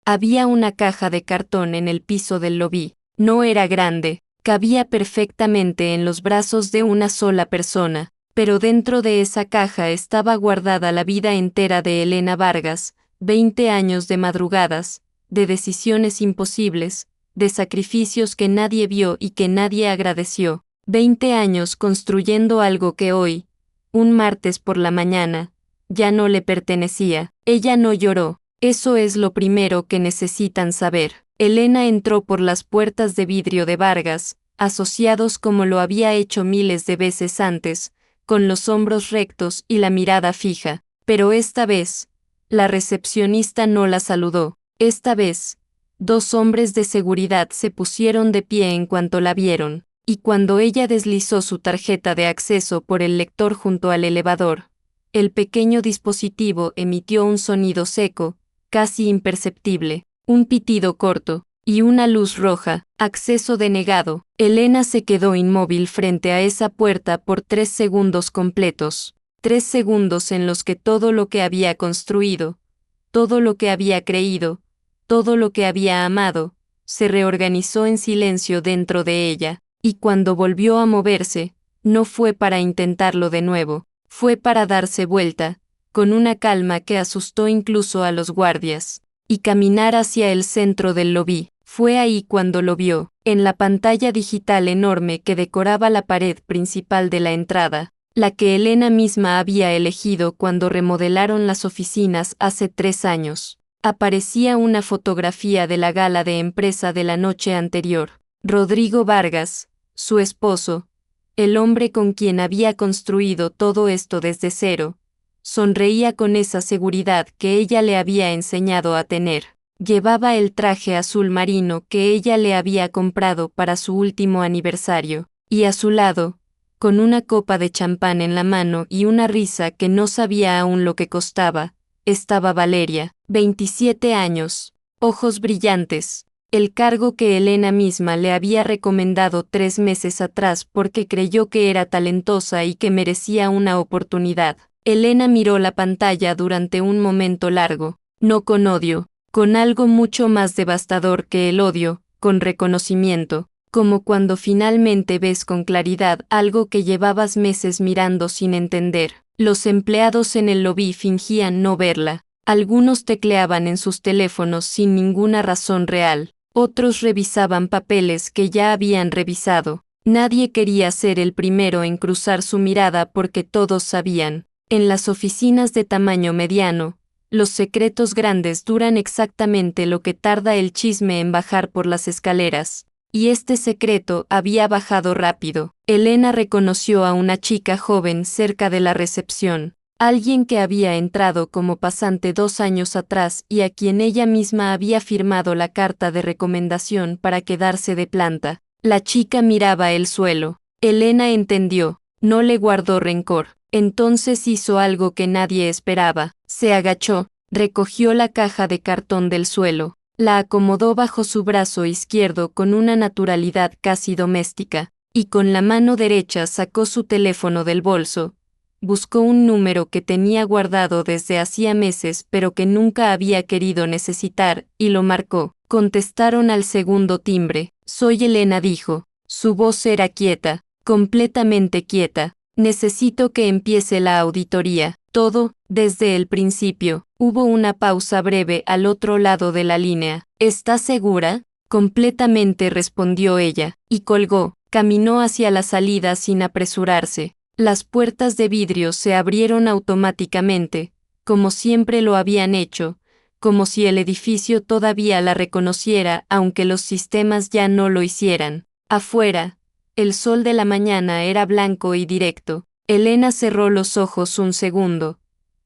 Había una caja de cartón en el piso del lobby. No era grande, cabía perfectamente en los brazos de una sola persona, pero dentro de esa caja estaba guardada la vida entera de Elena Vargas, 20 años de madrugadas, de decisiones imposibles, de sacrificios que nadie vio y que nadie agradeció, 20 años construyendo algo que hoy, un martes por la mañana, ya no le pertenecía. Ella no lloró. Eso es lo primero que necesitan saber. Elena entró por las puertas de vidrio de Vargas, asociados como lo había hecho miles de veces antes, con los hombros rectos y la mirada fija, pero esta vez, la recepcionista no la saludó. Esta vez, 2 hombres de seguridad se pusieron de pie en cuanto la vieron, y cuando ella deslizó su tarjeta de acceso por el lector junto al elevador, el pequeño dispositivo emitió un sonido seco, casi imperceptible, un pitido corto, y una luz roja, acceso denegado. Elena se quedó inmóvil frente a esa puerta por 3 segundos completos, 3 segundos en los que todo lo que había construido, todo lo que había creído, todo lo que había amado, se reorganizó en silencio dentro de ella, y cuando volvió a moverse, no fue para intentarlo de nuevo, fue para darse vuelta, con una calma que asustó incluso a los guardias, y caminar hacia el centro del lobby. Fue ahí cuando lo vio, en la pantalla digital enorme que decoraba la pared principal de la entrada, la que Elena misma había elegido cuando remodelaron las oficinas hace 3 años. Aparecía una fotografía de la gala de empresa de la noche anterior. Rodrigo Vargas, su esposo, el hombre con quien había construido todo esto desde cero, sonreía con esa seguridad que ella le había enseñado a tener. Llevaba el traje azul marino que ella le había comprado para su último aniversario, y a su lado, con una copa de champán en la mano y una risa que no sabía aún lo que costaba, estaba Valeria, 27 años, ojos brillantes, el cargo que Elena misma le había recomendado 3 meses atrás porque creyó que era talentosa y que merecía una oportunidad. Elena miró la pantalla durante un momento largo, no con odio, con algo mucho más devastador que el odio, con reconocimiento, como cuando finalmente ves con claridad algo que llevabas meses mirando sin entender. Los empleados en el lobby fingían no verla. Algunos tecleaban en sus teléfonos sin ninguna razón real. Otros revisaban papeles que ya habían revisado. Nadie quería ser el primero en cruzar su mirada porque todos sabían. En las oficinas de tamaño mediano, los secretos grandes duran exactamente lo que tarda el chisme en bajar por las escaleras. Y este secreto había bajado rápido. Elena reconoció a una chica joven cerca de la recepción, alguien que había entrado como pasante 2 años atrás y a quien ella misma había firmado la carta de recomendación para quedarse de planta. La chica miraba el suelo. Elena entendió, no le guardó rencor. Entonces hizo algo que nadie esperaba. Se agachó, recogió la caja de cartón del suelo, la acomodó bajo su brazo izquierdo con una naturalidad casi doméstica, y con la mano derecha sacó su teléfono del bolso. Buscó un número que tenía guardado desde hacía meses pero que nunca había querido necesitar, y lo marcó. Contestaron al segundo timbre. Soy Elena, dijo. Su voz era quieta, completamente quieta. Necesito que empiece la auditoría. Todo, desde el principio. Hubo una pausa breve al otro lado de la línea. ¿Estás segura? Completamente, respondió ella, y colgó. Caminó hacia la salida sin apresurarse. Las puertas de vidrio se abrieron automáticamente, como siempre lo habían hecho, como si el edificio todavía la reconociera aunque los sistemas ya no lo hicieran. Afuera, el sol de la mañana era blanco y directo. Elena cerró los ojos un segundo,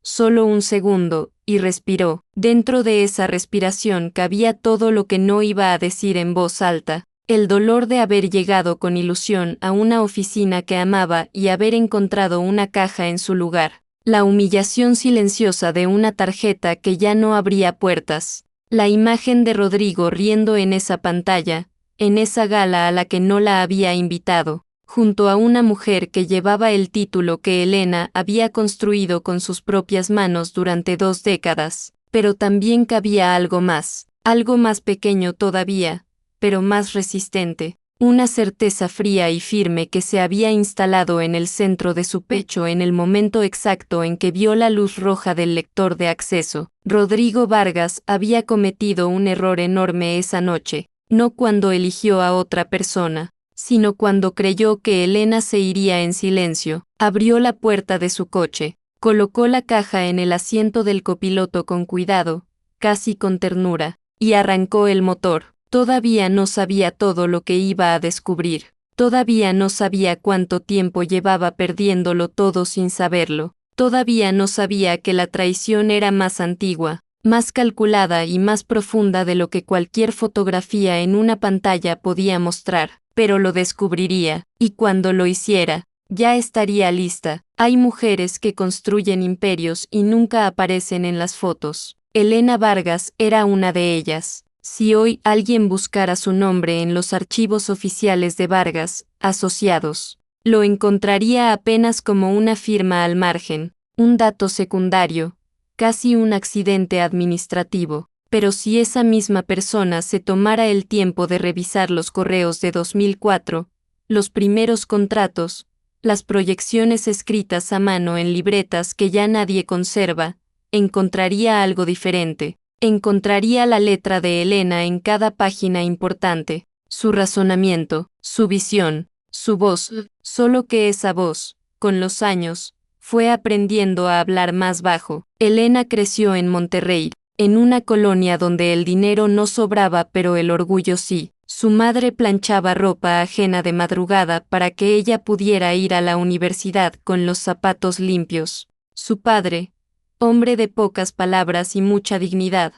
solo un segundo, y respiró. Dentro de esa respiración cabía todo lo que no iba a decir en voz alta. El dolor de haber llegado con ilusión a una oficina que amaba y haber encontrado una caja en su lugar. La humillación silenciosa de una tarjeta que ya no abría puertas. La imagen de Rodrigo riendo en esa pantalla, en esa gala a la que no la había invitado, junto a una mujer que llevaba el título que Elena había construido con sus propias manos durante 2 décadas. Pero también cabía algo más. algo más pequeño todavía, pero más resistente, una certeza fría y firme que se había instalado en el centro de su pecho en el momento exacto en que vio la luz roja del lector de acceso. Rodrigo Vargas había cometido un error enorme esa noche, no cuando eligió a otra persona, sino cuando creyó que Elena se iría en silencio. Abrió la puerta de su coche, colocó la caja en el asiento del copiloto con cuidado, casi con ternura, y arrancó el motor. Todavía no sabía todo lo que iba a descubrir. Todavía no sabía cuánto tiempo llevaba perdiéndolo todo sin saberlo. Todavía no sabía que la traición era más antigua, más calculada y más profunda de lo que cualquier fotografía en una pantalla podía mostrar. Pero lo descubriría, y cuando lo hiciera, ya estaría lista. Hay mujeres que construyen imperios y nunca aparecen en las fotos. Elena Vargas era una de ellas. Si hoy alguien buscara su nombre en los archivos oficiales de Vargas, Asociados, lo encontraría apenas como una firma al margen, un dato secundario, casi un accidente administrativo. Pero si esa misma persona se tomara el tiempo de revisar los correos de 2004, los primeros contratos, las proyecciones escritas a mano en libretas que ya nadie conserva, encontraría algo diferente. Encontraría la letra de Elena en cada página importante, su razonamiento, su visión, su voz, solo que esa voz, con los años, fue aprendiendo a hablar más bajo. Elena creció en Monterrey, en una colonia donde el dinero no sobraba pero el orgullo sí. Su madre planchaba ropa ajena de madrugada para que ella pudiera ir a la universidad con los zapatos limpios. Su padre, hombre de pocas palabras y mucha dignidad,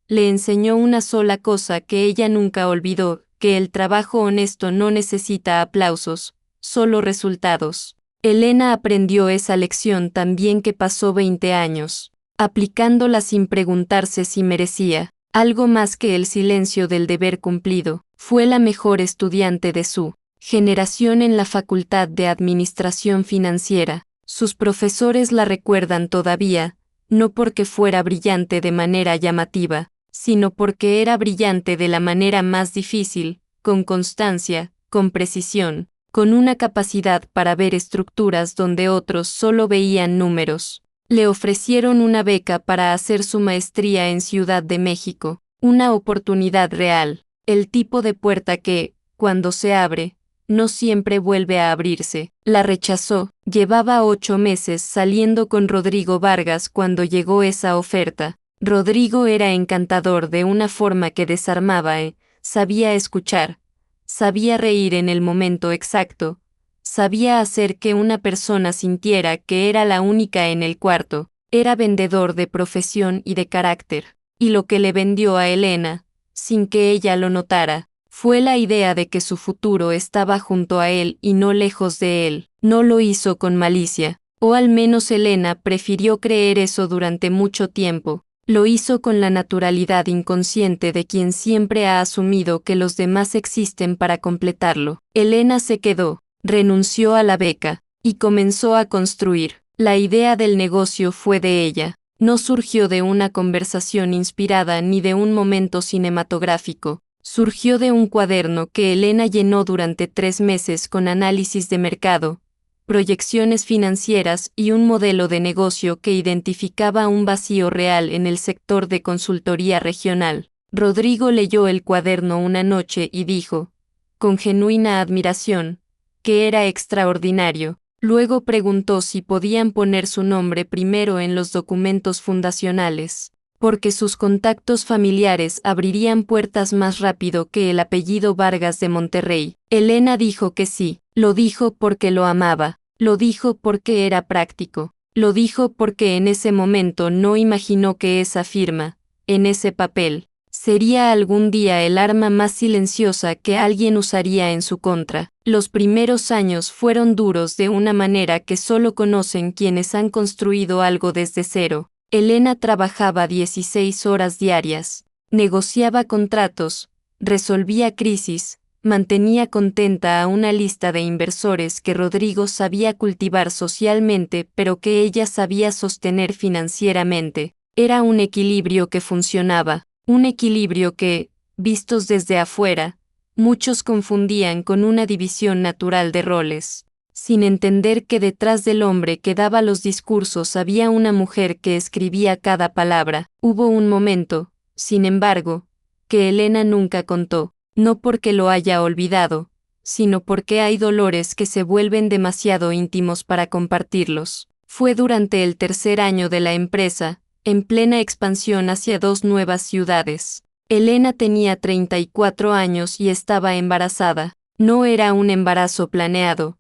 le enseñó una sola cosa que ella nunca olvidó, que el trabajo honesto no necesita aplausos, solo resultados. Elena aprendió esa lección tan bien que pasó 20 años, aplicándola sin preguntarse si merecía algo más que el silencio del deber cumplido. Fue la mejor estudiante de su generación en la Facultad de Administración Financiera. Sus profesores la recuerdan todavía, no porque fuera brillante de manera llamativa, sino porque era brillante de la manera más difícil, con constancia, con precisión, con una capacidad para ver estructuras donde otros solo veían números. Le ofrecieron una beca para hacer su maestría en Ciudad de México, una oportunidad real, el tipo de puerta que, cuando se abre, no siempre vuelve a abrirse. La rechazó. Llevaba 8 meses saliendo con Rodrigo Vargas cuando llegó esa oferta. Rodrigo era encantador de una forma que desarmaba, sabía escuchar, sabía reír en el momento exacto, sabía hacer que una persona sintiera que era la única en el cuarto. Era vendedor de profesión y de carácter. Y lo que le vendió a Elena, sin que ella lo notara, fue la idea de que su futuro estaba junto a él y no lejos de él. No lo hizo con malicia, o al menos Elena prefirió creer eso durante mucho tiempo. Lo hizo con la naturalidad inconsciente de quien siempre ha asumido que los demás existen para completarlo. Elena se quedó, renunció a la beca, y comenzó a construir. La idea del negocio fue de ella. No surgió de una conversación inspirada ni de un momento cinematográfico. Surgió de un cuaderno que Elena llenó durante 3 meses con análisis de mercado, proyecciones financieras y un modelo de negocio que identificaba un vacío real en el sector de consultoría regional. Rodrigo leyó el cuaderno una noche y dijo, con genuina admiración, que era extraordinario. Luego preguntó si podían poner su nombre primero en los documentos fundacionales, porque sus contactos familiares abrirían puertas más rápido que el apellido Vargas de Monterrey. Elena dijo que sí. Lo dijo porque lo amaba, lo dijo porque era práctico, lo dijo porque en ese momento no imaginó que esa firma, en ese papel, sería algún día el arma más silenciosa que alguien usaría en su contra. Los primeros años fueron duros de una manera que solo conocen quienes han construido algo desde cero. Elena trabajaba 16 horas diarias, negociaba contratos, resolvía crisis, mantenía contenta a una lista de inversores que Rodrigo sabía cultivar socialmente pero que ella sabía sostener financieramente. Era un equilibrio que funcionaba. Un equilibrio que, vistos desde afuera, muchos confundían con una división natural de roles, sin entender que detrás del hombre que daba los discursos había una mujer que escribía cada palabra. Hubo un momento, sin embargo, que Elena nunca contó, no porque lo haya olvidado, sino porque hay dolores que se vuelven demasiado íntimos para compartirlos. Fue durante el tercer año de la empresa, en plena expansión hacia dos nuevas ciudades. Elena tenía 34 años y estaba embarazada. No era un embarazo planeado,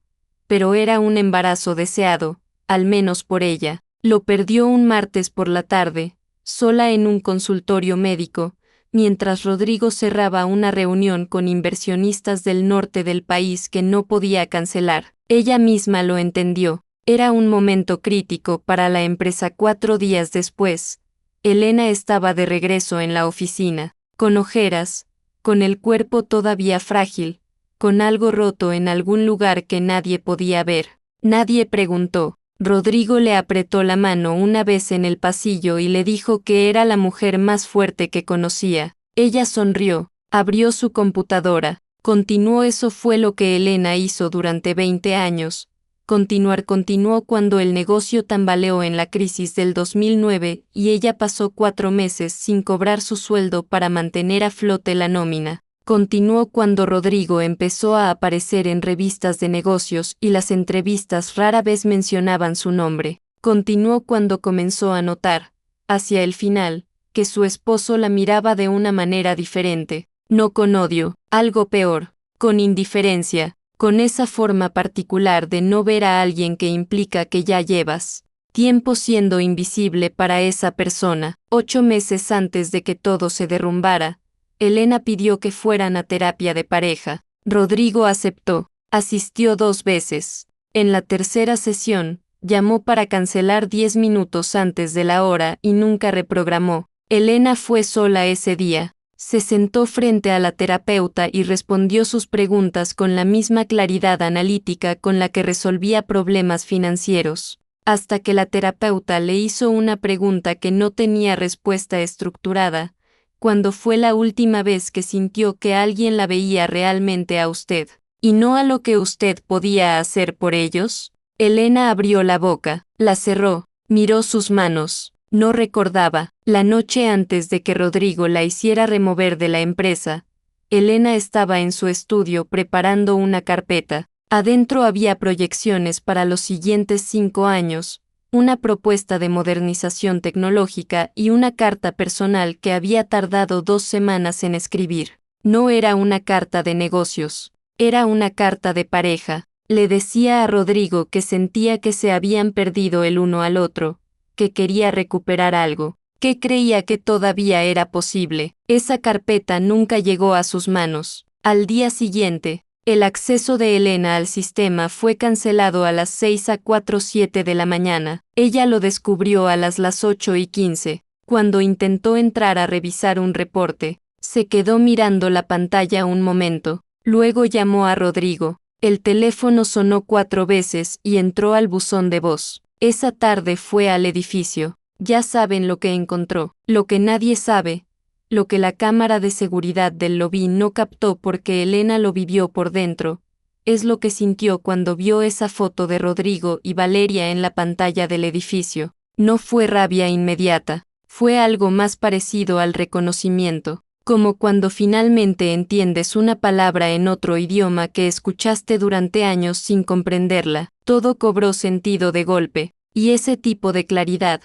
pero era un embarazo deseado, al menos por ella. Lo perdió un martes por la tarde, sola en un consultorio médico, mientras Rodrigo cerraba una reunión con inversionistas del norte del país que no podía cancelar. Ella misma lo entendió. Era un momento crítico para la empresa. 4 días después, Elena estaba de regreso en la oficina, con ojeras, con el cuerpo todavía frágil, con algo roto en algún lugar que nadie podía ver. Nadie preguntó. Rodrigo le apretó la mano una vez en el pasillo y le dijo que era la mujer más fuerte que conocía. Ella sonrió, abrió su computadora, continuó. Eso fue lo que Elena hizo durante 20 años. Continuó cuando el negocio tambaleó en la crisis del 2009 y ella pasó 4 meses sin cobrar su sueldo para mantener a flote la nómina. Continuó cuando Rodrigo empezó a aparecer en revistas de negocios y las entrevistas rara vez mencionaban su nombre. Continuó cuando comenzó a notar, hacia el final, que su esposo la miraba de una manera diferente, no con odio, algo peor, con indiferencia, con esa forma particular de no ver a alguien que implica que ya llevas tiempo siendo invisible para esa persona. 8 meses antes de que todo se derrumbara, Elena pidió que fueran a terapia de pareja. Rodrigo aceptó. Asistió 2 veces. En la tercera sesión, llamó para cancelar 10 minutos antes de la hora y nunca reprogramó. Elena fue sola ese día. Se sentó frente a la terapeuta y respondió sus preguntas con la misma claridad analítica con la que resolvía problemas financieros, hasta que la terapeuta le hizo una pregunta que no tenía respuesta estructurada. ¿Cuándo fue la última vez que sintió que alguien la veía realmente a usted, y no a lo que usted podía hacer por ellos? Elena abrió la boca, la cerró, miró sus manos. No recordaba. La noche antes de que Rodrigo la hiciera remover de la empresa, Elena estaba en su estudio preparando una carpeta. Adentro había proyecciones para los siguientes 5 años, una propuesta de modernización tecnológica y una carta personal que había tardado 2 semanas en escribir. No era una carta de negocios, era una carta de pareja. Le decía a Rodrigo que sentía que se habían perdido el uno al otro, que quería recuperar algo, que creía que todavía era posible. Esa carpeta nunca llegó a sus manos. Al día siguiente, el acceso de Elena al sistema fue cancelado a las 6:47 de la mañana. Ella lo descubrió a las 8:15. Cuando intentó entrar a revisar un reporte, se quedó mirando la pantalla un momento. Luego llamó a Rodrigo. El teléfono sonó 4 veces y entró al buzón de voz. Esa tarde fue al edificio. Ya saben lo que encontró, lo que nadie sabe, lo que la cámara de seguridad del lobby no captó porque Elena lo vivió por dentro. Es lo que sintió cuando vio esa foto de Rodrigo y Valeria en la pantalla del edificio. No fue rabia inmediata, fue algo más parecido al reconocimiento, como cuando finalmente entiendes una palabra en otro idioma que escuchaste durante años sin comprenderla. Todo cobró sentido de golpe, y ese tipo de claridad,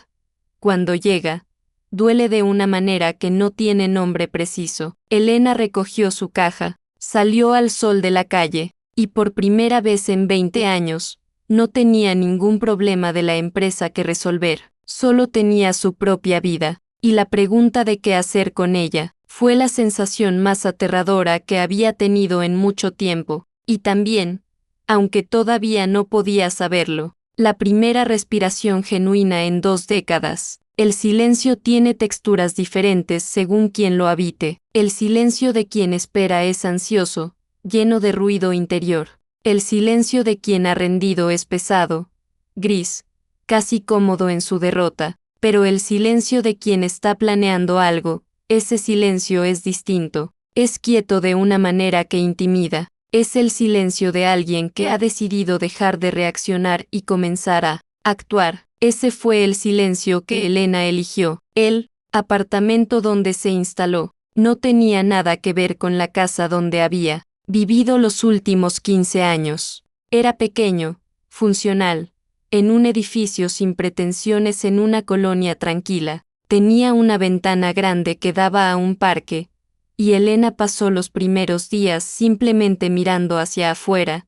cuando llega, duele de una manera que no tiene nombre preciso. Elena recogió su caja, salió al sol de la calle, y por primera vez en 20 años, no tenía ningún problema de la empresa que resolver, solo tenía su propia vida, y la pregunta de qué hacer con ella, fue la sensación más aterradora que había tenido en mucho tiempo, y también, aunque todavía no podía saberlo, la primera respiración genuina en 2 décadas. El silencio tiene texturas diferentes según quien lo habite. El silencio de quien espera es ansioso, lleno de ruido interior. El silencio de quien ha rendido es pesado, gris, casi cómodo en su derrota. Pero el silencio de quien está planeando algo, ese silencio es distinto. Es quieto de una manera que intimida. Es el silencio de alguien que ha decidido dejar de reaccionar y comenzar a actuar. Ese fue el silencio que Elena eligió. El apartamento donde se instaló no tenía nada que ver con la casa donde había vivido los últimos 15 años. Era pequeño, funcional, en un edificio sin pretensiones en una colonia tranquila. Tenía una ventana grande que daba a un parque, y Elena pasó los primeros días simplemente mirando hacia afuera,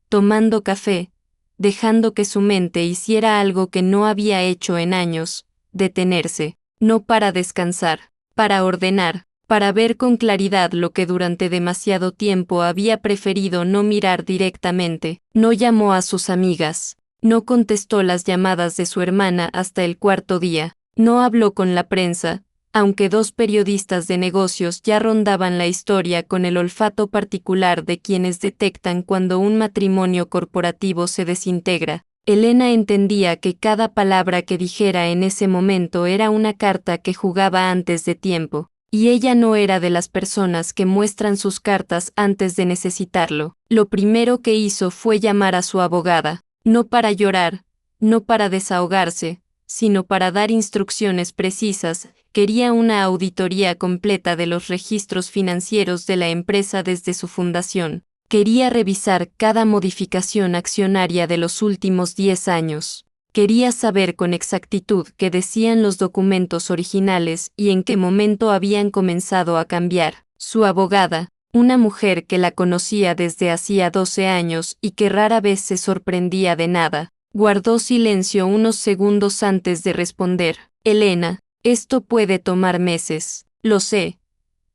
tomando café, dejando que su mente hiciera algo que no había hecho en años, detenerse, no para descansar, para ordenar, para ver con claridad lo que durante demasiado tiempo había preferido no mirar directamente. No llamó a sus amigas, no contestó las llamadas de su hermana hasta el cuarto día, no habló con la prensa, aunque dos periodistas de negocios ya rondaban la historia con el olfato particular de quienes detectan cuando un matrimonio corporativo se desintegra. Elena entendía que cada palabra que dijera en ese momento era una carta que jugaba antes de tiempo, y ella no era de las personas que muestran sus cartas antes de necesitarlo. Lo primero que hizo fue llamar a su abogada, no para llorar, no para desahogarse, sino para dar instrucciones precisas. Quería una auditoría completa de los registros financieros de la empresa desde su fundación. Quería revisar cada modificación accionaria de los últimos 10 años. Quería saber con exactitud qué decían los documentos originales y en qué momento habían comenzado a cambiar. Su abogada, una mujer que la conocía desde hacía 12 años y que rara vez se sorprendía de nada, guardó silencio unos segundos antes de responder. Elena, esto puede tomar meses. Lo sé,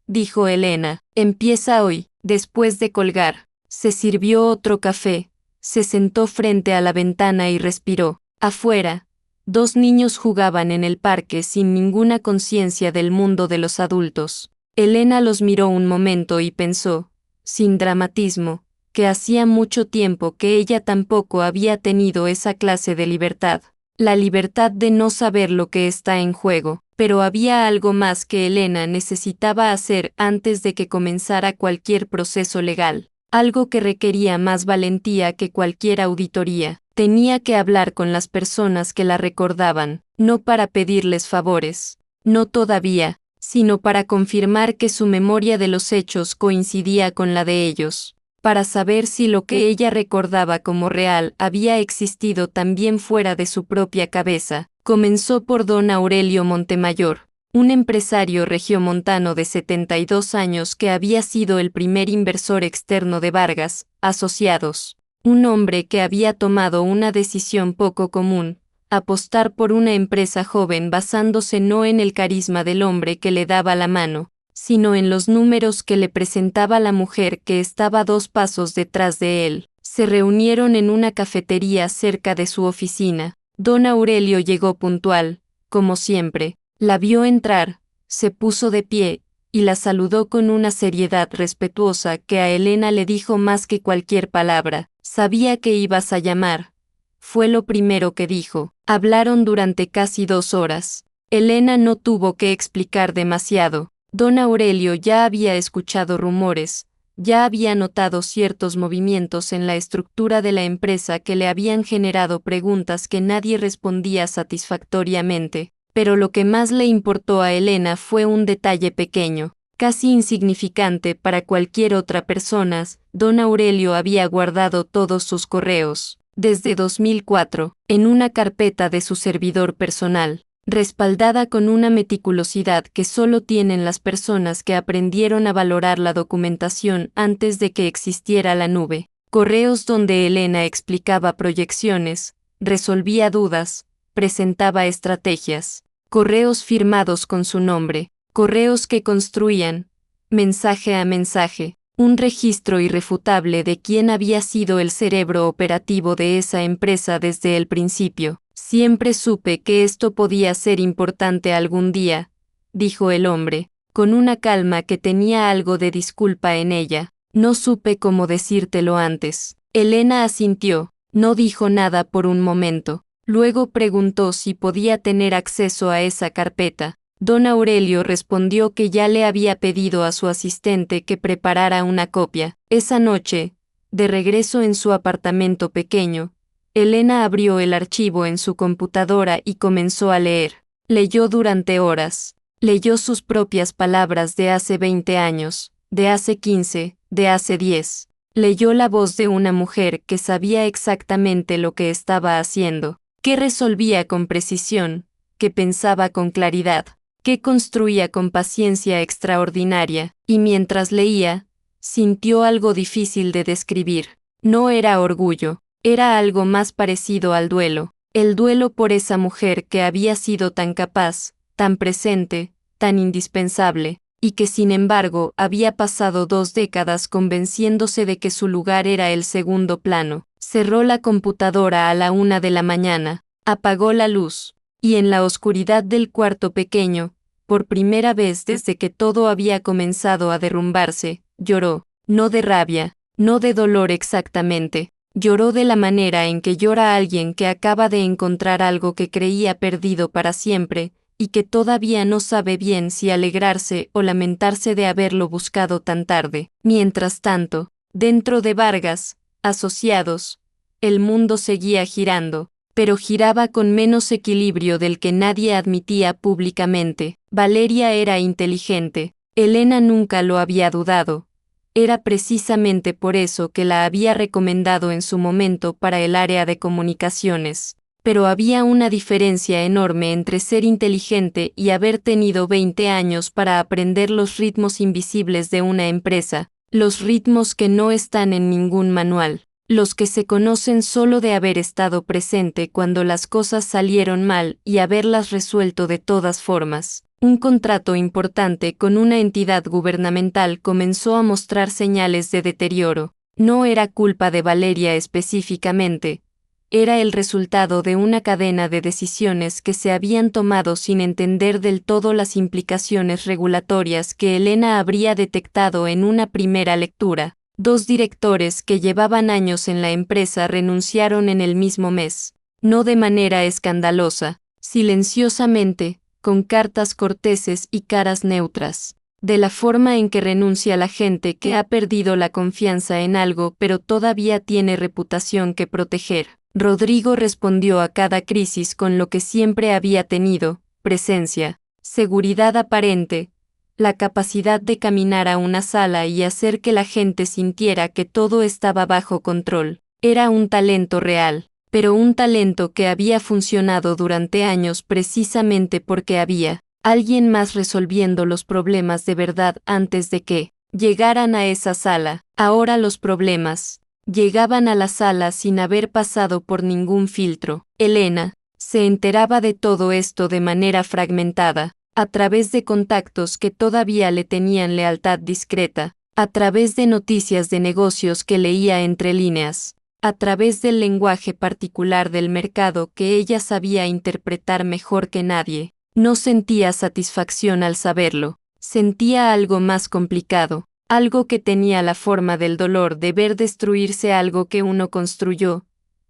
dijo Elena. Empieza hoy. Después de colgar, se sirvió otro café, se sentó frente a la ventana y respiró. Afuera, dos niños jugaban en el parque sin ninguna conciencia del mundo de los adultos. Elena los miró un momento y pensó, sin dramatismo, que hacía mucho tiempo que ella tampoco había tenido esa clase de libertad. La libertad de no saber lo que está en juego, pero había algo más que Elena necesitaba hacer antes de que comenzara cualquier proceso legal, algo que requería más valentía que cualquier auditoría. Tenía que hablar con las personas que la recordaban, no para pedirles favores, no todavía, sino para confirmar que su memoria de los hechos coincidía con la de ellos, para saber si lo que ella recordaba como real había existido también fuera de su propia cabeza. Comenzó por don Aurelio Montemayor, un empresario regiomontano de 72 años que había sido el primer inversor externo de Vargas Asociados. Un hombre que había tomado una decisión poco común, apostar por una empresa joven basándose no en el carisma del hombre que le daba la mano, sino en los números que le presentaba la mujer que estaba 2 pasos detrás de él. Se reunieron en una cafetería cerca de su oficina. Don Aurelio llegó puntual, como siempre, la vio entrar, se puso de pie, y la saludó con una seriedad respetuosa que a Elena le dijo más que cualquier palabra. Sabía que ibas a llamar. Fue lo primero que dijo. Hablaron durante casi 2 horas. Elena no tuvo que explicar demasiado. Don Aurelio ya había escuchado rumores, ya había notado ciertos movimientos en la estructura de la empresa que le habían generado preguntas que nadie respondía satisfactoriamente, pero lo que más le importó a Elena fue un detalle pequeño, casi insignificante para cualquier otra persona. Don Aurelio había guardado todos sus correos, desde 2004, en una carpeta de su servidor personal, respaldada con una meticulosidad que solo tienen las personas que aprendieron a valorar la documentación antes de que existiera la nube. Correos donde Elena explicaba proyecciones, resolvía dudas, presentaba estrategias. Correos firmados con su nombre. Correos que construían, mensaje a mensaje, un registro irrefutable de quién había sido el cerebro operativo de esa empresa desde el principio. Siempre supe que esto podía ser importante algún día, dijo el hombre, con una calma que tenía algo de disculpa en ella. No supe cómo decírtelo antes. Elena asintió, no dijo nada por un momento. Luego preguntó si podía tener acceso a esa carpeta. Don Aurelio respondió que ya le había pedido a su asistente que preparara una copia. Esa noche, de regreso en su apartamento pequeño, Elena abrió el archivo en su computadora y comenzó a leer. Leyó durante horas. Leyó sus propias palabras de hace 20 años, de hace 15, de hace 10. Leyó la voz de una mujer que sabía exactamente lo que estaba haciendo, que resolvía con precisión, que pensaba con claridad, que construía con paciencia extraordinaria, y mientras leía, sintió algo difícil de describir. No era orgullo, era algo más parecido al duelo, el duelo por esa mujer que había sido tan capaz, tan presente, tan indispensable, y que sin embargo había pasado 2 décadas convenciéndose de que su lugar era el segundo plano. Cerró la computadora a la 1 de la mañana, apagó la luz, y en la oscuridad del cuarto pequeño, por primera vez desde que todo había comenzado a derrumbarse, lloró, no de rabia, no de dolor exactamente, lloró de la manera en que llora alguien que acaba de encontrar algo que creía perdido para siempre, y que todavía no sabe bien si alegrarse o lamentarse de haberlo buscado tan tarde. Mientras tanto, dentro de Vargas, asociados, el mundo seguía girando, pero giraba con menos equilibrio del que nadie admitía públicamente. Valeria era inteligente, Elena nunca lo había dudado. Era precisamente por eso que la había recomendado en su momento para el área de comunicaciones. Pero había una diferencia enorme entre ser inteligente y haber tenido 20 años para aprender los ritmos invisibles de una empresa, los ritmos que no están en ningún manual, los que se conocen solo de haber estado presente cuando las cosas salieron mal y haberlas resuelto de todas formas. Un contrato importante con una entidad gubernamental comenzó a mostrar señales de deterioro. No era culpa de Valeria específicamente. Era el resultado de una cadena de decisiones que se habían tomado sin entender del todo las implicaciones regulatorias que Elena habría detectado en una primera lectura. 2 directores que llevaban años en la empresa renunciaron en el mismo mes, no de manera escandalosa, silenciosamente, con cartas corteses y caras neutras, de la forma en que renuncia la gente que ha perdido la confianza en algo pero todavía tiene reputación que proteger. Rodrigo respondió a cada crisis con lo que siempre había tenido: presencia, seguridad aparente, la capacidad de caminar a una sala y hacer que la gente sintiera que todo estaba bajo control. Era un talento real, pero un talento que había funcionado durante años precisamente porque había alguien más resolviendo los problemas de verdad antes de que llegaran a esa sala. Ahora los problemas llegaban a la sala sin haber pasado por ningún filtro. Elena se enteraba de todo esto de manera fragmentada, a través de contactos que todavía le tenían lealtad discreta, a través de noticias de negocios que leía entre líneas, a través del lenguaje particular del mercado que ella sabía interpretar mejor que nadie. No sentía satisfacción al saberlo, sentía algo más complicado, algo que tenía la forma del dolor de ver destruirse algo que uno construyó,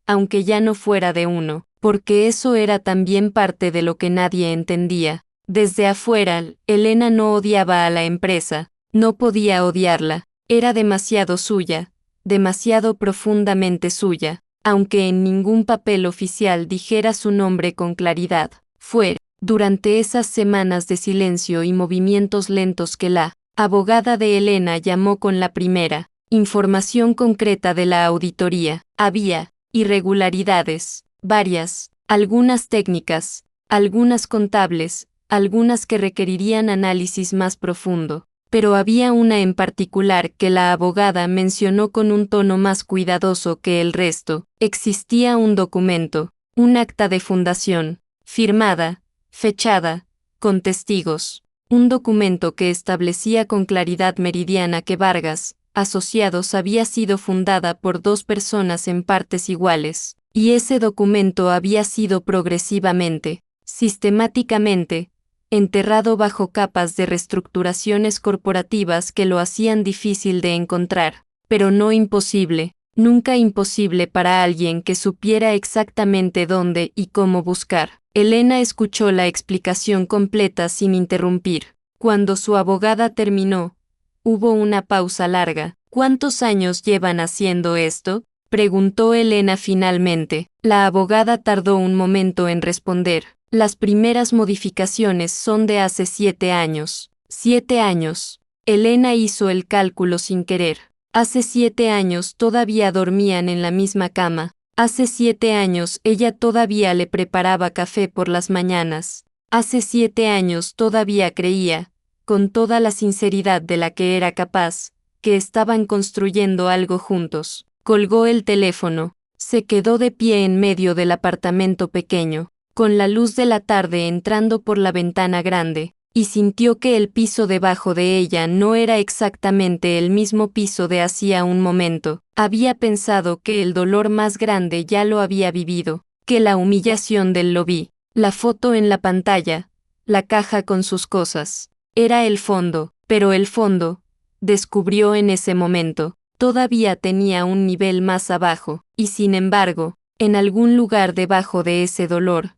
aunque ya no fuera de uno, porque eso era también parte de lo que nadie entendía. Desde afuera, Elena no odiaba a la empresa, no podía odiarla, era demasiado suya, demasiado profundamente suya, aunque en ningún papel oficial dijera su nombre con claridad. Fue, durante esas semanas de silencio y movimientos lentos que la abogada de Elena llamó con la primera información concreta de la auditoría. Había irregularidades, varias, algunas técnicas, algunas contables, algunas que requerirían análisis más profundo, pero había una en particular que la abogada mencionó con un tono más cuidadoso que el resto. Existía un documento, un acta de fundación, firmada, fechada, con testigos, un documento que establecía con claridad meridiana que Vargas, Asociados había sido fundada por 2 personas en partes iguales, y ese documento había sido progresivamente, sistemáticamente, enterrado bajo capas de reestructuraciones corporativas que lo hacían difícil de encontrar, pero no imposible, nunca imposible para alguien que supiera exactamente dónde y cómo buscar. Elena escuchó la explicación completa sin interrumpir. Cuando su abogada terminó, hubo una pausa larga. ¿Cuántos años llevan haciendo esto?, preguntó Elena finalmente. La abogada tardó un momento en responder. Las primeras modificaciones son de hace 7 años. 7 años. Elena hizo el cálculo sin querer. Hace 7 años todavía dormían en la misma cama. Hace 7 años ella todavía le preparaba café por las mañanas. Hace 7 años todavía creía, con toda la sinceridad de la que era capaz, que estaban construyendo algo juntos. Colgó el teléfono. Se quedó de pie en medio del apartamento pequeño, con la luz de la tarde entrando por la ventana grande, y sintió que el piso debajo de ella no era exactamente el mismo piso de hacía un momento. Había pensado que el dolor más grande ya lo había vivido, que la humillación del lobby, la foto en la pantalla, la caja con sus cosas, era el fondo, pero el fondo, descubrió en ese momento, todavía tenía un nivel más abajo, y sin embargo, en algún lugar debajo de ese dolor,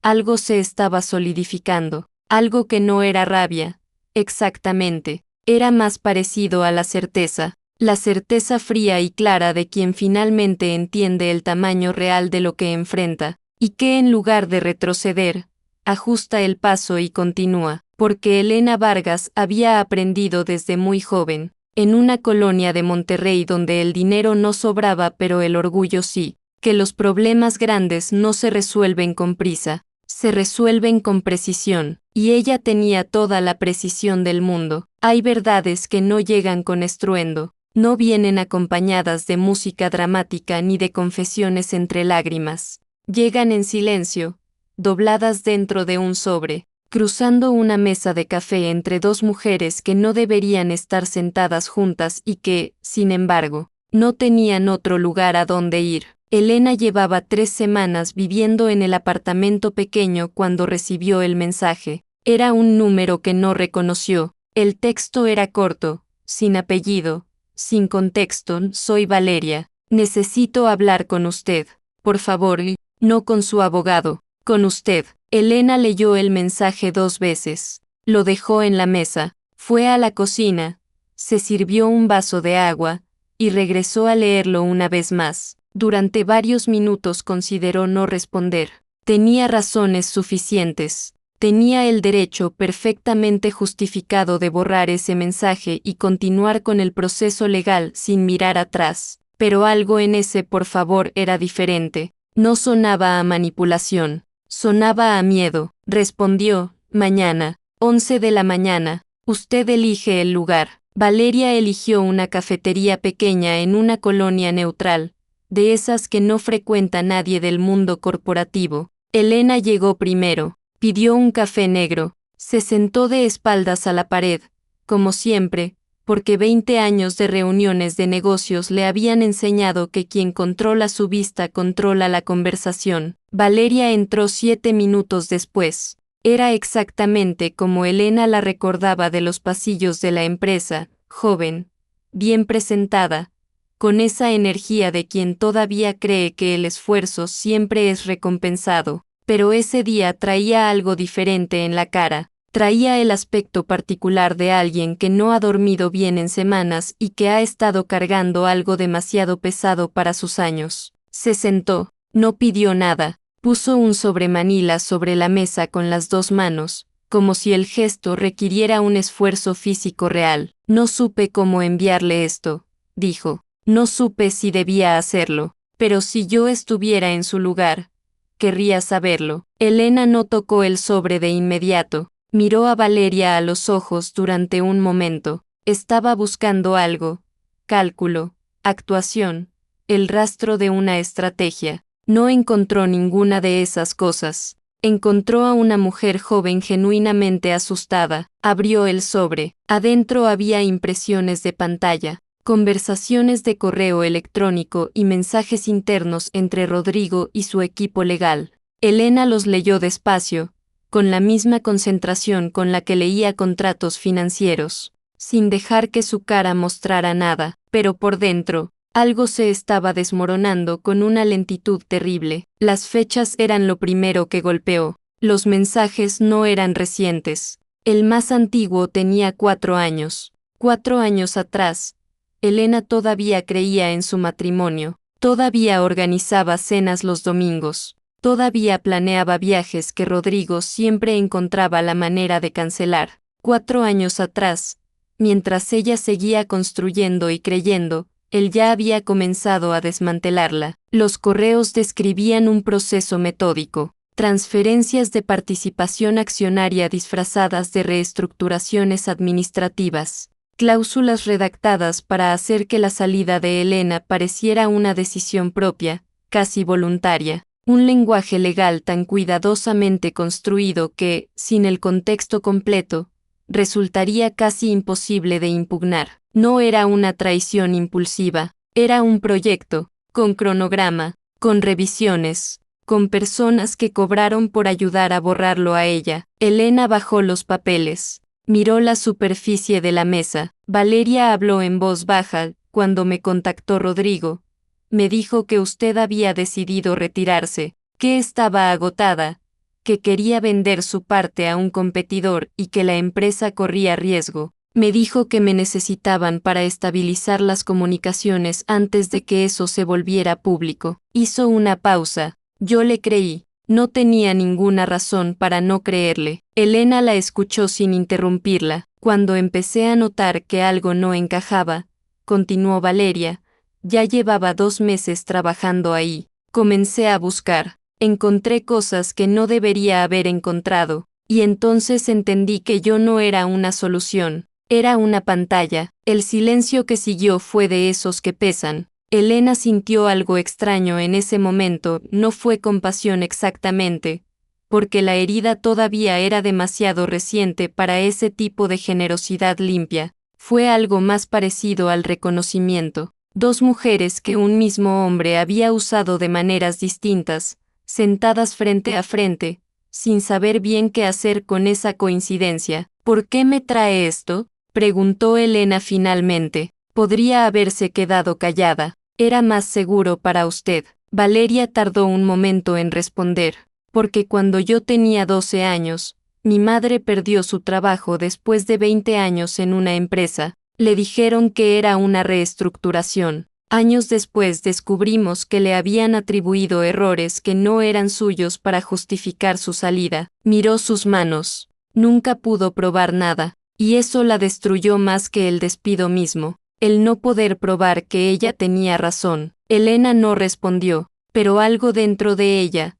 algo se estaba solidificando, algo que no era rabia, exactamente, era más parecido a la certeza fría y clara de quien finalmente entiende el tamaño real de lo que enfrenta, y que en lugar de retroceder, ajusta el paso y continúa, porque Elena Vargas había aprendido desde muy joven, en una colonia de Monterrey donde el dinero no sobraba pero el orgullo sí, que los problemas grandes no se resuelven con prisa, se resuelven con precisión, y ella tenía toda la precisión del mundo. Hay verdades que no llegan con estruendo, no vienen acompañadas de música dramática ni de confesiones entre lágrimas. Llegan en silencio, dobladas dentro de un sobre, cruzando una mesa de café entre dos mujeres que no deberían estar sentadas juntas y que, sin embargo, no tenían otro lugar a donde ir. Elena llevaba 3 semanas viviendo en el apartamento pequeño cuando recibió el mensaje. Era un número que no reconoció. El texto era corto, sin apellido, sin contexto. Soy Valeria. Necesito hablar con usted. Por favor, no con su abogado, con usted. Elena leyó el mensaje 2 veces. Lo dejó en la mesa, fue a la cocina, se sirvió un vaso de agua, y regresó a leerlo una vez más. Durante varios minutos consideró no responder. Tenía razones suficientes. Tenía el derecho perfectamente justificado de borrar ese mensaje y continuar con el proceso legal sin mirar atrás. Pero algo en ese por favor era diferente. No sonaba a manipulación. Sonaba a miedo. Respondió, mañana, 11 de la mañana. Usted elige el lugar. Valeria eligió una cafetería pequeña en una colonia neutral, de esas que no frecuenta nadie del mundo corporativo. Elena llegó primero, pidió un café negro, se sentó de espaldas a la pared, como siempre, porque 20 años de reuniones de negocios le habían enseñado que quien controla su vista controla la conversación. Valeria entró 7 minutos después. Era exactamente como Elena la recordaba de los pasillos de la empresa, joven, bien presentada, con esa energía de quien todavía cree que el esfuerzo siempre es recompensado, pero ese día traía algo diferente en la cara, traía el aspecto particular de alguien que no ha dormido bien en semanas y que ha estado cargando algo demasiado pesado para sus años. Se sentó, no pidió nada, puso un sobremanila sobre la mesa con las 2 manos, como si el gesto requiriera un esfuerzo físico real. No supe cómo enviarle esto, dijo. No supe si debía hacerlo, pero si yo estuviera en su lugar, querría saberlo. Elena no tocó el sobre de inmediato, miró a Valeria a los ojos durante un momento. Estaba buscando algo. Cálculo, actuación, el rastro de una estrategia. No encontró ninguna de esas cosas. Encontró a una mujer joven genuinamente asustada. Abrió el sobre. Adentro había impresiones de pantalla, conversaciones de correo electrónico y mensajes internos entre Rodrigo y su equipo legal. Elena los leyó despacio, con la misma concentración con la que leía contratos financieros, sin dejar que su cara mostrara nada, pero por dentro, algo se estaba desmoronando con una lentitud terrible. Las fechas eran lo primero que golpeó. Los mensajes no eran recientes. El más antiguo tenía 4 años. 4 años atrás, Elena todavía creía en su matrimonio, todavía organizaba cenas los domingos, todavía planeaba viajes que Rodrigo siempre encontraba la manera de cancelar. 4 años atrás, mientras ella seguía construyendo y creyendo, él ya había comenzado a desmantelarla. Los correos describían un proceso metódico, transferencias de participación accionaria disfrazadas de reestructuraciones administrativas, cláusulas redactadas para hacer que la salida de Elena pareciera una decisión propia, casi voluntaria, un lenguaje legal tan cuidadosamente construido que, sin el contexto completo, resultaría casi imposible de impugnar. No era una traición impulsiva, era un proyecto, con cronograma, con revisiones, con personas que cobraron por ayudar a borrarlo a ella. Elena bajó los papeles, miró la superficie de la mesa. Valeria habló en voz baja, cuando me contactó Rodrigo. Me dijo que usted había decidido retirarse, que estaba agotada, que quería vender su parte a un competidor y que la empresa corría riesgo. Me dijo que me necesitaban para estabilizar las comunicaciones antes de que eso se volviera público. Hizo una pausa. Yo le creí. No tenía ninguna razón para no creerle. Elena la escuchó sin interrumpirla. Cuando empecé a notar que algo no encajaba, continuó Valeria, ya llevaba 2 meses trabajando ahí. Comencé a buscar. Encontré cosas que no debería haber encontrado, y entonces entendí que yo no era una solución. Era una pantalla. El silencio que siguió fue de esos que pesan. Elena sintió algo extraño en ese momento, no fue compasión exactamente, porque la herida todavía era demasiado reciente para ese tipo de generosidad limpia. Fue algo más parecido al reconocimiento. 2 mujeres que un mismo hombre había usado de maneras distintas, sentadas frente a frente, sin saber bien qué hacer con esa coincidencia. ¿Por qué me trae esto?, preguntó Elena finalmente. Podría haberse quedado callada. Era más seguro para usted. Valeria tardó un momento en responder. Porque cuando yo tenía 12 años, mi madre perdió su trabajo después de 20 años en una empresa. Le dijeron que era una reestructuración. Años después descubrimos que le habían atribuido errores que no eran suyos para justificar su salida. Miró sus manos. Nunca pudo probar nada. Y eso la destruyó más que el despido mismo, el no poder probar que ella tenía razón. Elena no respondió, pero algo dentro de ella,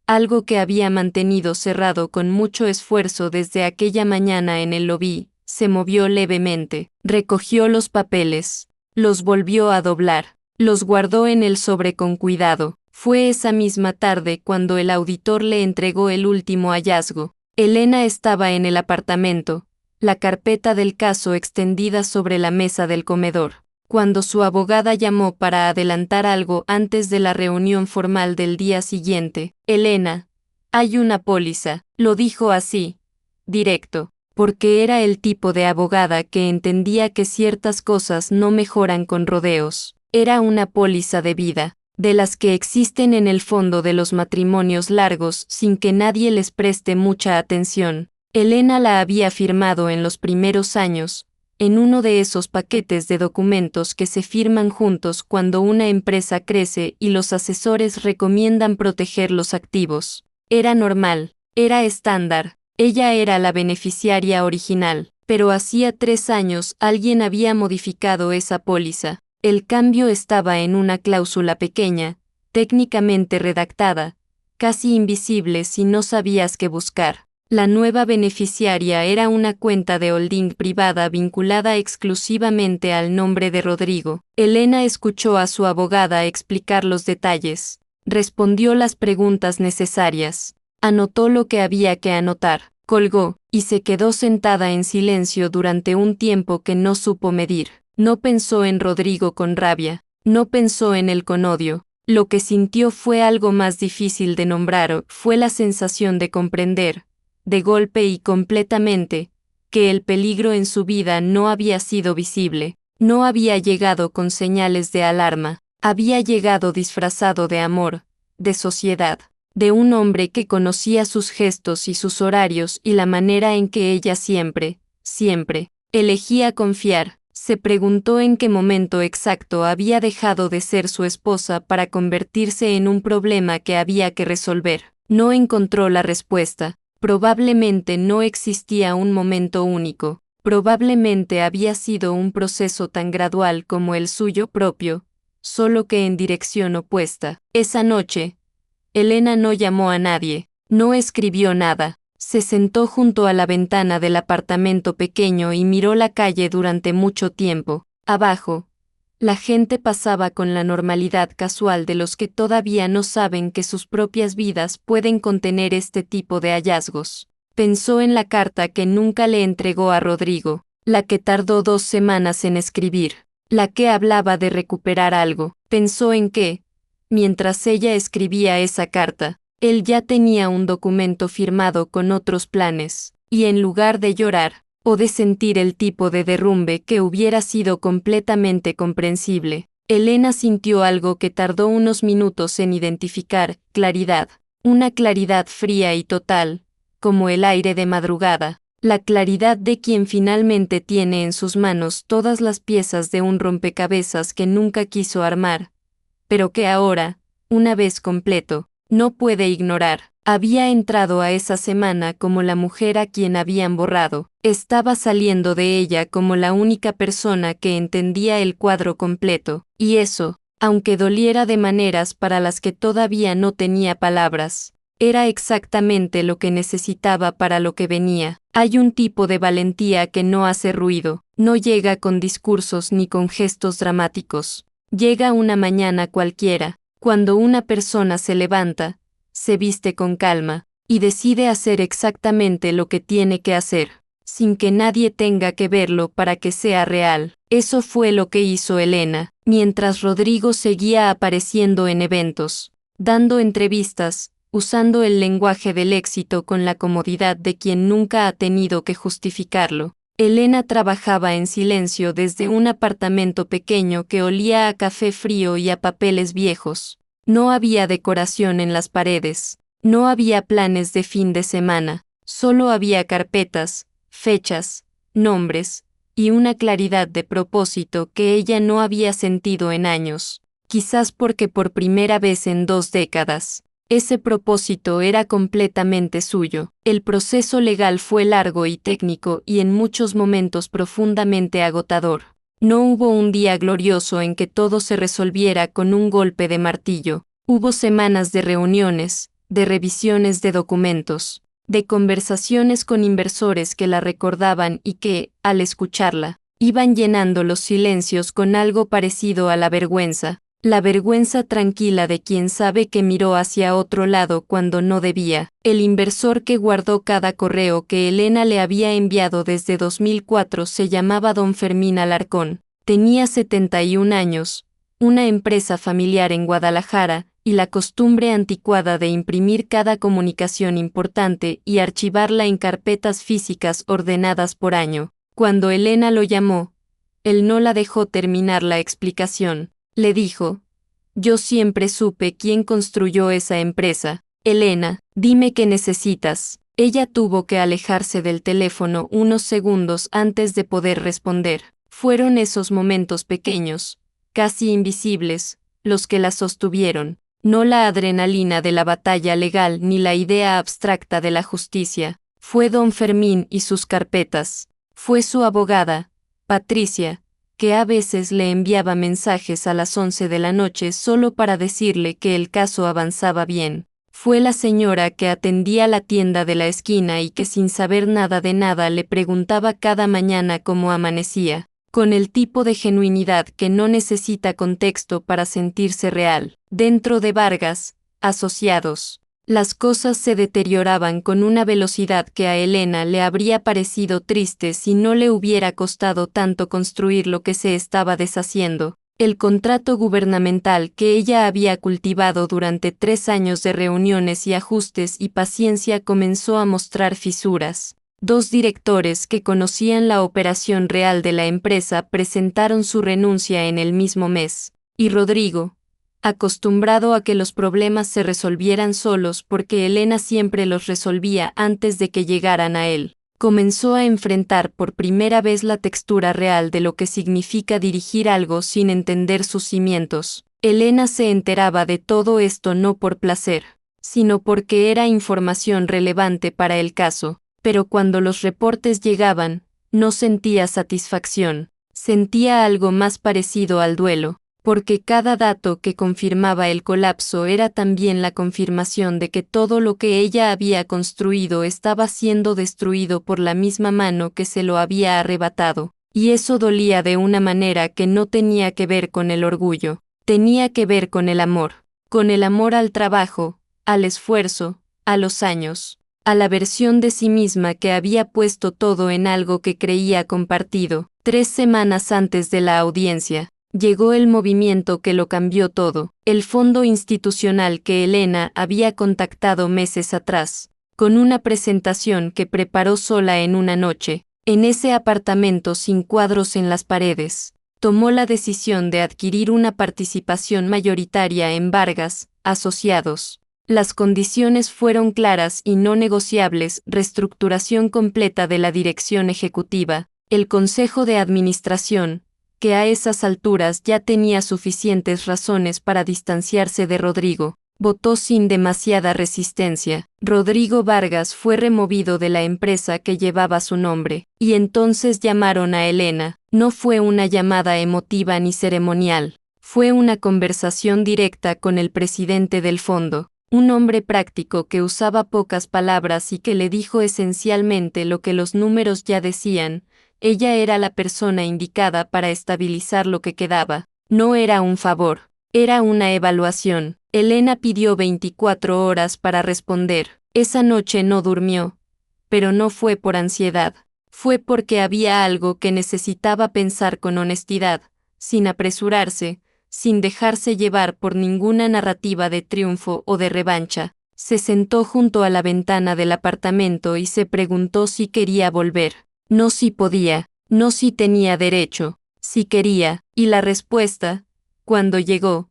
algo que había mantenido cerrado con mucho esfuerzo desde aquella mañana en el lobby, se movió levemente. Recogió los papeles, los volvió a doblar, los guardó en el sobre con cuidado. Fue esa misma tarde cuando el auditor le entregó el último hallazgo. Elena estaba en el apartamento, la carpeta del caso extendida sobre la mesa del comedor, cuando su abogada llamó para adelantar algo antes de la reunión formal del día siguiente. Elena, hay una póliza, lo dijo así, directo, porque era el tipo de abogada que entendía que ciertas cosas no mejoran con rodeos. Era una póliza de vida, de las que existen en el fondo de los matrimonios largos sin que nadie les preste mucha atención. Elena la había firmado en los primeros años, en uno de esos paquetes de documentos que se firman juntos cuando una empresa crece y los asesores recomiendan proteger los activos. Era normal, era estándar, ella era la beneficiaria original, pero hacía 3 años alguien había modificado esa póliza. El cambio estaba en una cláusula pequeña, técnicamente redactada, casi invisible si no sabías qué buscar. La nueva beneficiaria era una cuenta de holding privada vinculada exclusivamente al nombre de Rodrigo. Elena escuchó a su abogada explicar los detalles, respondió las preguntas necesarias, anotó lo que había que anotar, colgó, y se quedó sentada en silencio durante un tiempo que no supo medir. No pensó en Rodrigo con rabia, no pensó en él con odio. Lo que sintió fue algo más difícil de nombrar, fue la sensación de comprender, de golpe y completamente, que el peligro en su vida no había sido visible, no había llegado con señales de alarma, había llegado disfrazado de amor, de sociedad, de un hombre que conocía sus gestos y sus horarios y la manera en que ella siempre, elegía confiar. Se preguntó en qué momento exacto había dejado de ser su esposa para convertirse en un problema que había que resolver. No encontró la respuesta. Probablemente no existía un momento único. Probablemente había sido un proceso tan gradual como el suyo propio, solo que en dirección opuesta. Esa noche, Elena no llamó a nadie, no escribió nada. Se sentó junto a la ventana del apartamento pequeño y miró la calle durante mucho tiempo. Abajo, la gente pasaba con la normalidad casual de los que todavía no saben que sus propias vidas pueden contener este tipo de hallazgos. Pensó en la carta que nunca le entregó a Rodrigo, la que tardó 2 semanas en escribir, la que hablaba de recuperar algo. Pensó en que, mientras ella escribía esa carta, él ya tenía un documento firmado con otros planes, y en lugar de llorar, o de sentir el tipo de derrumbe que hubiera sido completamente comprensible, Elena sintió algo que tardó unos minutos en identificar: claridad. Una claridad fría y total, como el aire de madrugada, la claridad de quien finalmente tiene en sus manos todas las piezas de un rompecabezas que nunca quiso armar, pero que ahora, una vez completo, no puede ignorar. Había entrado a esa semana como la mujer a quien habían borrado. Estaba saliendo de ella como la única persona que entendía el cuadro completo, y eso, aunque doliera de maneras para las que todavía no tenía palabras, era exactamente lo que necesitaba para lo que venía. Hay un tipo de valentía que no hace ruido, no llega con discursos ni con gestos dramáticos. Llega una mañana cualquiera, cuando una persona se levanta, se viste con calma, y decide hacer exactamente lo que tiene que hacer, sin que nadie tenga que verlo para que sea real. Eso fue lo que hizo Elena, mientras Rodrigo seguía apareciendo en eventos, dando entrevistas, usando el lenguaje del éxito con la comodidad de quien nunca ha tenido que justificarlo. Elena trabajaba en silencio desde un apartamento pequeño que olía a café frío y a papeles viejos. No había decoración en las paredes, no había planes de fin de semana, solo había carpetas, fechas, nombres, y una claridad de propósito que ella no había sentido en años, quizás porque por primera vez en 2 décadas. Ese propósito era completamente suyo. El proceso legal fue largo y técnico y en muchos momentos profundamente agotador. No hubo un día glorioso en que todo se resolviera con un golpe de martillo. Hubo semanas de reuniones, de revisiones de documentos, de conversaciones con inversores que la recordaban y que, al escucharla, iban llenando los silencios con algo parecido a la vergüenza tranquila de quien sabe que miró hacia otro lado cuando no debía. El inversor que guardó cada correo que Elena le había enviado desde 2004 se llamaba don Fermín Alarcón. Tenía 71 años, una empresa familiar en Guadalajara, y la costumbre anticuada de imprimir cada comunicación importante y archivarla en carpetas físicas ordenadas por año. Cuando Elena lo llamó, él no la dejó terminar la explicación. Le dijo: yo siempre supe quién construyó esa empresa. Elena, dime qué necesitas. Ella tuvo que alejarse del teléfono unos segundos antes de poder responder. Fueron esos momentos pequeños, casi invisibles, los que la sostuvieron. No la adrenalina de la batalla legal ni la idea abstracta de la justicia. Fue don Fermín y sus carpetas. Fue su abogada, Patricia, que a veces le enviaba mensajes a las 11 de la noche solo para decirle que el caso avanzaba bien. Fue la señora que atendía la tienda de la esquina y que sin saber nada de nada le preguntaba cada mañana cómo amanecía, con el tipo de genuinidad que no necesita contexto para sentirse real. Dentro de Vargas, Asociados, las cosas se deterioraban con una velocidad que a Elena le habría parecido triste si no le hubiera costado tanto construir lo que se estaba deshaciendo. El contrato gubernamental que ella había cultivado durante 3 años de reuniones y ajustes y paciencia comenzó a mostrar fisuras. 2 directores que conocían la operación real de la empresa presentaron su renuncia en el mismo mes, y Rodrigo, acostumbrado a que los problemas se resolvieran solos porque Elena siempre los resolvía antes de que llegaran a él. Comenzó a enfrentar por primera vez la textura real de lo que significa dirigir algo sin entender sus cimientos. Elena se enteraba de todo esto no por placer, sino porque era información relevante para el caso, pero cuando los reportes llegaban, no sentía satisfacción, sentía algo más parecido al duelo, porque cada dato que confirmaba el colapso era también la confirmación de que todo lo que ella había construido estaba siendo destruido por la misma mano que se lo había arrebatado, y eso dolía de una manera que no tenía que ver con el orgullo, tenía que ver con el amor al trabajo, al esfuerzo, a los años, a la versión de sí misma que había puesto todo en algo que creía compartido. 3 semanas antes de la audiencia, llegó el movimiento que lo cambió todo, el fondo institucional que Elena había contactado meses atrás, con una presentación que preparó sola en una noche, en ese apartamento sin cuadros en las paredes. Tomó la decisión de adquirir una participación mayoritaria en Vargas, Asociados. Las condiciones fueron claras y no negociables: reestructuración completa de la dirección ejecutiva, el consejo de administración, que a esas alturas ya tenía suficientes razones para distanciarse de Rodrigo, votó sin demasiada resistencia. Rodrigo Vargas fue removido de la empresa que llevaba su nombre, y entonces llamaron a Elena. No fue una llamada emotiva ni ceremonial, fue una conversación directa con el presidente del fondo, un hombre práctico que usaba pocas palabras y que le dijo esencialmente lo que los números ya decían. Ella era la persona indicada para estabilizar lo que quedaba. No era un favor, era una evaluación. Elena pidió 24 horas para responder. Esa noche no durmió, pero no fue por ansiedad. Fue porque había algo que necesitaba pensar con honestidad, sin apresurarse, sin dejarse llevar por ninguna narrativa de triunfo o de revancha. Se sentó junto a la ventana del apartamento y se preguntó si quería volver. No si podía, no si tenía derecho, si quería, y la respuesta, cuando llegó,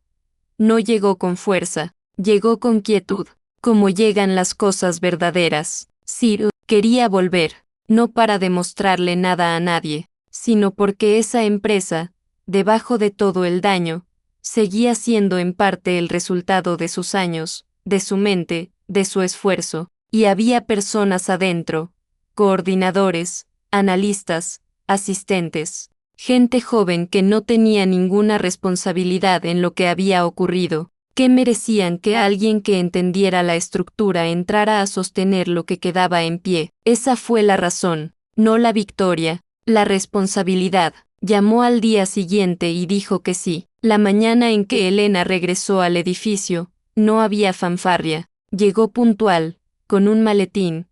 no llegó con fuerza, llegó con quietud, como llegan las cosas verdaderas. Ciro quería volver, no para demostrarle nada a nadie, sino porque esa empresa, debajo de todo el daño, seguía siendo en parte el resultado de sus años, de su mente, de su esfuerzo, y había personas adentro, coordinadores, analistas, asistentes, gente joven que no tenía ninguna responsabilidad en lo que había ocurrido, que merecían que alguien que entendiera la estructura entrara a sostener lo que quedaba en pie. Esa fue la razón, no la victoria, la responsabilidad. Llamó al día siguiente y dijo que sí. La mañana en que Elena regresó al edificio, no había fanfarria. Llegó puntual, con un maletín,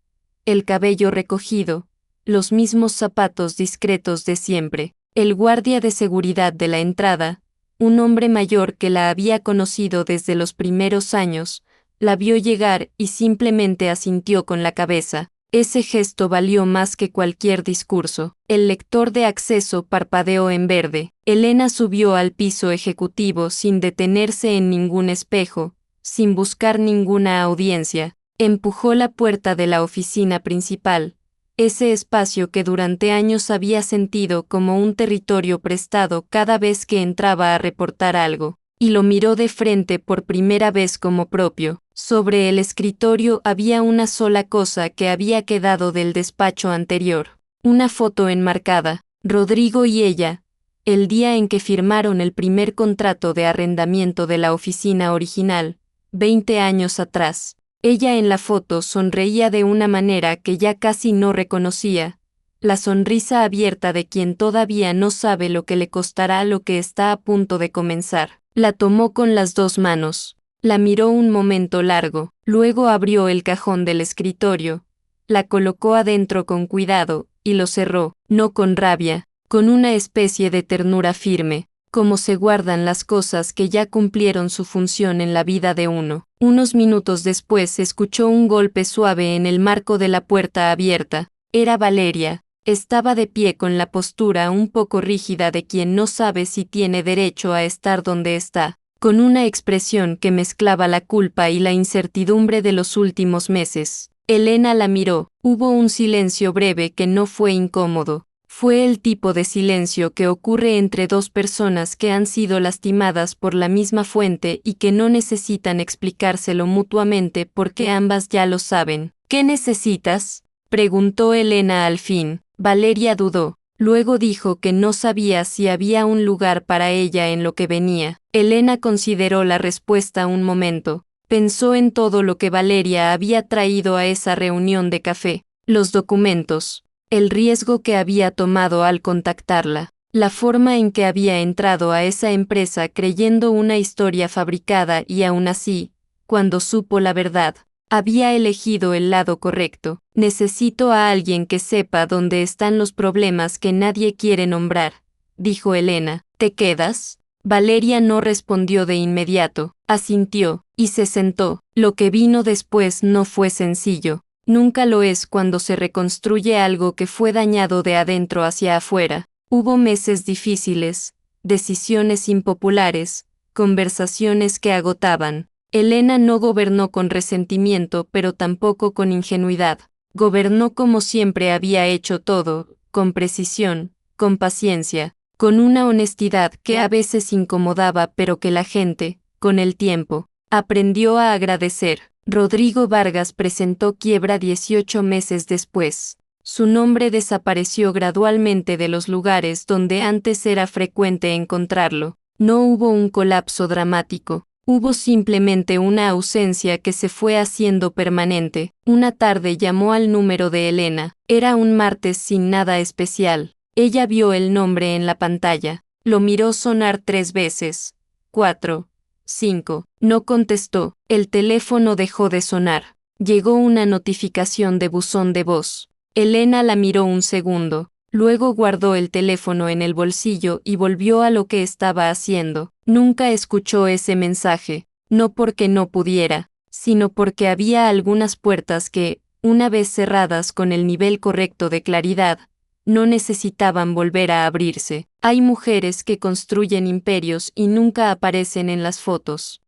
el cabello recogido, los mismos zapatos discretos de siempre. El guardia de seguridad de la entrada, un hombre mayor que la había conocido desde los primeros años, la vio llegar y simplemente asintió con la cabeza. Ese gesto valió más que cualquier discurso. El lector de acceso parpadeó en verde. Elena subió al piso ejecutivo sin detenerse en ningún espejo, sin buscar ninguna audiencia. Empujó la puerta de la oficina principal, ese espacio que durante años había sentido como un territorio prestado cada vez que entraba a reportar algo, y lo miró de frente por primera vez como propio. Sobre el escritorio había una sola cosa que había quedado del despacho anterior, una foto enmarcada, Rodrigo y ella, el día en que firmaron el primer contrato de arrendamiento de la oficina original, 20 años atrás. Ella en la foto sonreía de una manera que ya casi no reconocía, la sonrisa abierta de quien todavía no sabe lo que le costará lo que está a punto de comenzar. La tomó con las 2 manos, la miró un momento largo, luego abrió el cajón del escritorio, la colocó adentro con cuidado, y lo cerró, no con rabia, con una especie de ternura firme, como se guardan las cosas que ya cumplieron su función en la vida de uno. Unos minutos después escuchó un golpe suave en el marco de la puerta abierta. Era Valeria. Estaba de pie con la postura un poco rígida de quien no sabe si tiene derecho a estar donde está. con una expresión que mezclaba la culpa y la incertidumbre de los últimos meses. Elena la miró. Hubo un silencio breve que no fue incómodo. Fue el tipo de silencio que ocurre entre dos personas que han sido lastimadas por la misma fuente y que no necesitan explicárselo mutuamente porque ambas ya lo saben. ¿Qué necesitas?, preguntó Elena al fin. Valeria dudó. Luego dijo que no sabía si había un lugar para ella en lo que venía. Elena consideró la respuesta un momento. Pensó en todo lo que Valeria había traído a esa reunión de café, los documentos, el riesgo que había tomado al contactarla, la forma en que había entrado a esa empresa creyendo una historia fabricada y aún así, cuando supo la verdad, había elegido el lado correcto. Necesito a alguien que sepa dónde están los problemas que nadie quiere nombrar, dijo Elena. ¿Te quedas? Valeria no respondió de inmediato, asintió, y se sentó. Lo que vino después no fue sencillo. Nunca lo es cuando se reconstruye algo que fue dañado de adentro hacia afuera. Hubo meses difíciles, decisiones impopulares, conversaciones que agotaban. Elena no gobernó con resentimiento, pero tampoco con ingenuidad. Gobernó como siempre había hecho todo, con precisión, con paciencia, con una honestidad que a veces incomodaba, pero que la gente, con el tiempo, aprendió a agradecer. Rodrigo Vargas presentó quiebra 18 meses después. Su nombre desapareció gradualmente de los lugares donde antes era frecuente encontrarlo. No hubo un colapso dramático. Hubo simplemente una ausencia que se fue haciendo permanente. Una tarde llamó al número de Elena. Era un martes sin nada especial. Ella vio el nombre en la pantalla. Lo miró sonar 3 veces. 4. 5. No contestó. El teléfono dejó de sonar. Llegó una notificación de buzón de voz. Elena la miró un segundo. Luego guardó el teléfono en el bolsillo y volvió a lo que estaba haciendo. Nunca escuchó ese mensaje, no porque no pudiera, sino porque había algunas puertas que, una vez cerradas con el nivel correcto de claridad, no necesitaban volver a abrirse. Hay mujeres que construyen imperios y nunca aparecen en las fotos.